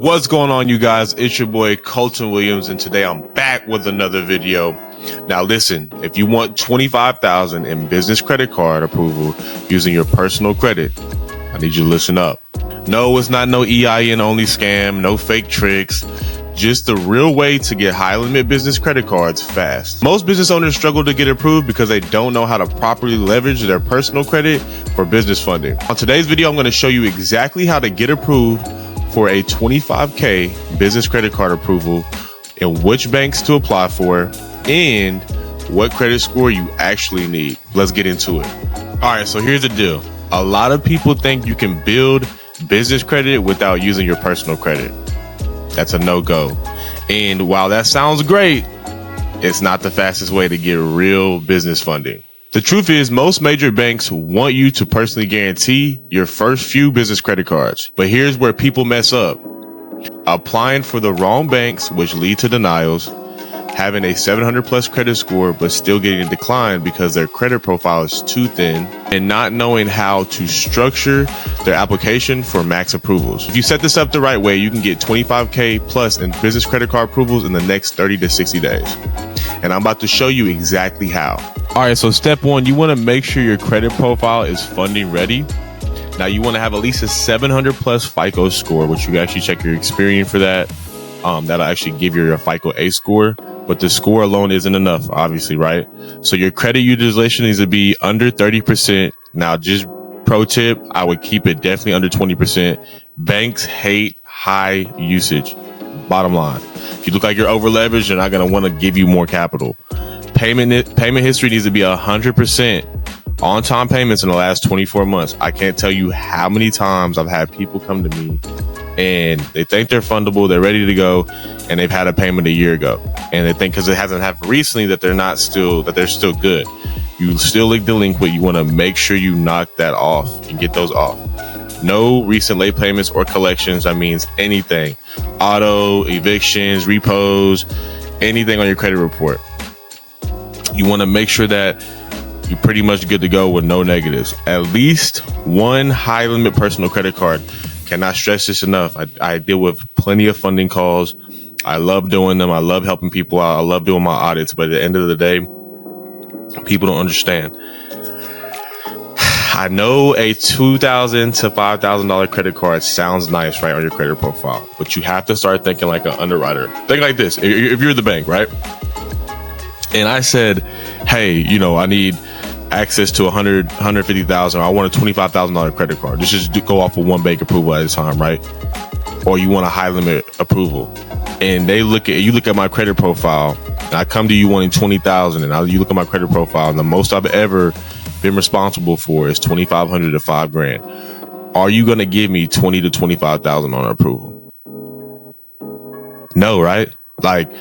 What's going on, you guys? It's your boy Colton Williams, and today I'm back with another video. Now listen, if you want $25,000 in business credit card approval using your personal credit, I need you to listen up. No, it's not no EIN only scam, no fake tricks, just the real way to get high limit business credit cards fast. Most business owners struggle to get approved because they don't know how to properly leverage their personal credit for business funding. On today's video, I'm going to show you exactly how to get approved for a $25K business credit card approval, and which banks to apply for, and what credit score you actually need. Let's get into it. All right, so here's the deal. A lot of people think you can build business credit without using your personal credit. That's a no-go. And while that sounds great, it's not the fastest way to get real business funding. The truth is, most major banks want you to personally guarantee your first few business credit cards. But here's where people mess up. Applying for the wrong banks, which lead to denials, having a 700 plus credit score, but still getting declined because their credit profile is too thin, and not knowing how to structure their application for max approvals. If you set this up the right way, you can get 25K plus in business credit card approvals in the next 30 to 60 days. And I'm about to show you exactly how. All right, so step one, you want to make sure your credit profile is funding ready. Now you want to have at least a 700 plus FICO score, which you actually check your Experian for that. That'll actually give you a FICO A score, but the score alone isn't enough, obviously, right? So your credit utilization needs to be under 30%. Now, just pro tip, I would keep it definitely under 20%. Banks hate high usage. Bottom line, if you look like you're over leveraged, they're not going to want to give you more capital. Payment history needs to be 100% on-time payments in the last 24 months. I can't tell you how many times I've had people come to me and they think they're fundable, they're ready to go, and they've had a payment a year ago, and they think because it hasn't happened recently that they're still good. You still look delinquent. You want to make sure you knock that off and get those off. No recent late payments or collections. That means anything: auto, evictions, repos, anything on your credit report. You want to make sure that you're pretty much good to go with no negatives. At least one high limit personal credit card. Cannot stress this enough. I deal with plenty of funding calls. I love doing them. I love helping people out. I love doing my audits. But at the end of the day, people don't understand. I know a $2,000 to $5,000 credit card sounds nice, right, on your credit profile, but you have to start thinking like an underwriter. Think like this. If you're the bank, right? And I said, hey, I need access to $150,000. I want a $25,000 credit card. Just go off of one bank approval at a time, right? Or you want a high limit approval. And you look at my credit profile, and I come to you wanting $20,000, and you look at my credit profile, and the most I've ever been responsible for is $2,500 to $5,000. Are you going to give me $20,000 to $25,000 on approval? No, right? Like,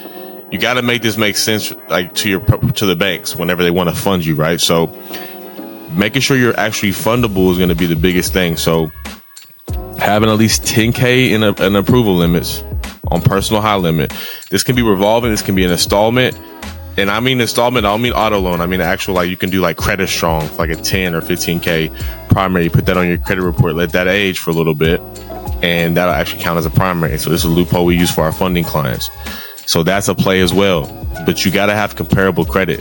you got to make this make sense, like to the banks whenever they want to fund you, right? So making sure you're actually fundable is going to be the biggest thing. So having at least 10K in approval limits on personal high limit. This can be revolving. This can be an installment. And I mean installment, I don't mean auto loan. I mean actual, like you can do like Credit Strong, like a 10 or 15K primary. Put that on your credit report. Let that age for a little bit, and that'll actually count as a primary. So this is a loophole we use for our funding clients. So that's a play as well. But you got to have comparable credit.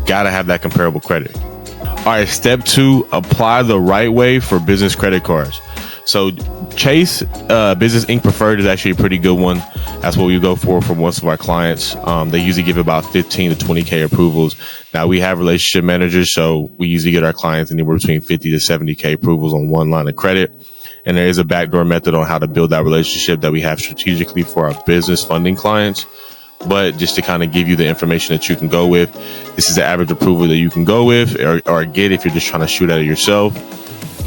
Got to have that comparable credit. All right, step two, apply the right way for business credit cards. So Chase Business Inc. Preferred is actually a pretty good one. That's what we go for most of our clients. They usually give about 15 to 20K approvals. Now we have relationship managers, so we usually get our clients anywhere between 50 to 70K approvals on one line of credit. And there is a backdoor method on how to build that relationship that we have strategically for our business funding clients. But just to kind of give you the information that you can go with, this is the average approval that you can go with or get if you're just trying to shoot at it yourself.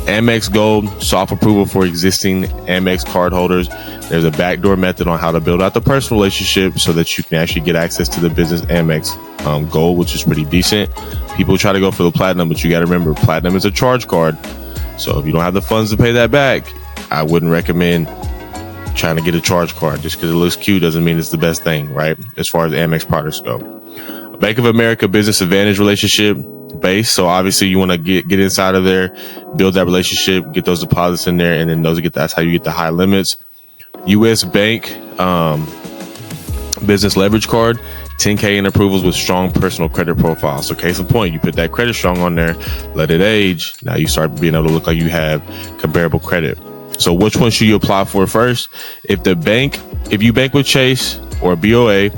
Amex Gold, soft approval for existing Amex card holders. There's a backdoor method on how to build out the personal relationship so that you can actually get access to the business Amex Gold, which is pretty decent. People try to go for the platinum, but you got to remember, platinum is a charge card. So if you don't have the funds to pay that back, I wouldn't recommend trying to get a charge card. Just because it looks cute doesn't mean it's the best thing, right? As far as Amex products go. Bank of America Business Advantage relationship base. So obviously you want to get inside of there, build that relationship, get those deposits in there, and then that's how you get the high limits. U.S. Bank business leverage card, 10K in approvals with strong personal credit profile. So case in point, you put that credit strong on there, let it age. Now you start being able to look like you have comparable credit. So which one should you apply for first? If you bank with Chase or BOA,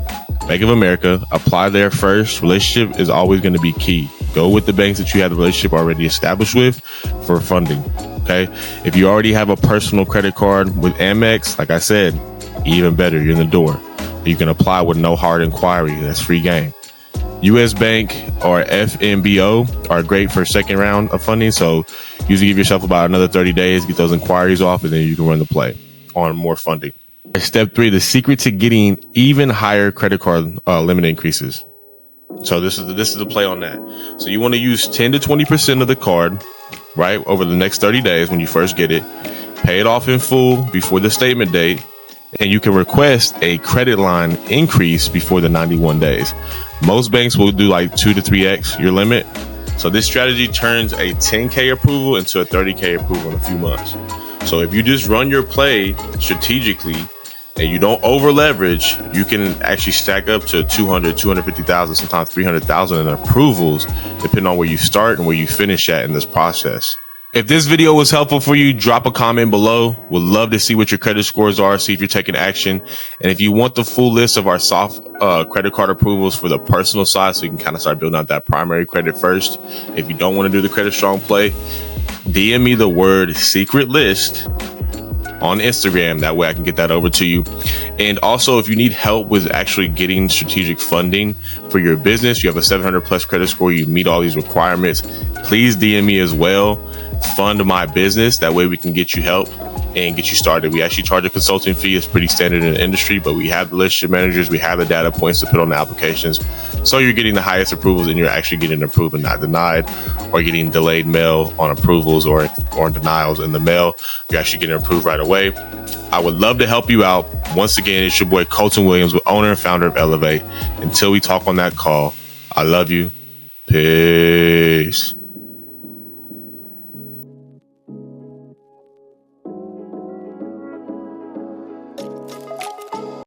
Bank of America, apply there first. Relationship is always going to be key. Go with the banks that you have the relationship already established with for funding. Okay. If you already have a personal credit card with Amex, like I said, even better, you're in the door. You can apply with no hard inquiry. That's free game. US Bank or FMBO are great for second round of funding. So usually give yourself about another 30 days, get those inquiries off, and then you can run the play on more funding. Step 3, the secret to getting even higher credit card limit increases. So this is the play on that. So you want to use 10 to 20% of the card, right, over the next 30 days when you first get it. Pay it off in full before the statement date. And you can request a credit line increase before the 91 days. Most banks will do like 2 to 3x your limit. So this strategy turns a 10K approval into a 30K approval in a few months. So if you just run your play strategically and you don't over leverage, you can actually stack up to 200, 250,000, sometimes 300,000 in approvals, depending on where you start and where you finish at in this process. If this video was helpful for you, drop a comment below. Would love to see what your credit scores are, see if you're taking action. And if you want the full list of our soft credit card approvals for the personal side, so you can kind of start building out that primary credit first. If you don't want to do the credit strong play, DM me the word secret list on Instagram. That way I can get that over to you. And also, if you need help with actually getting strategic funding for your business, you have a 700 plus credit score, you meet all these requirements, please DM me as well. Fund my business. That way we can get you help and get you started. We actually charge a consulting fee. It's pretty standard in the industry, but we have the relationship managers. We have the data points to put on the applications. So you're getting the highest approvals and you're actually getting approved and not denied, or getting delayed mail on approvals or denials in the mail. You're actually getting approved right away. I would love to help you out. Once again, it's your boy Colton Williams, owner and founder of Elevate. Until we talk on that call, I love you. Peace.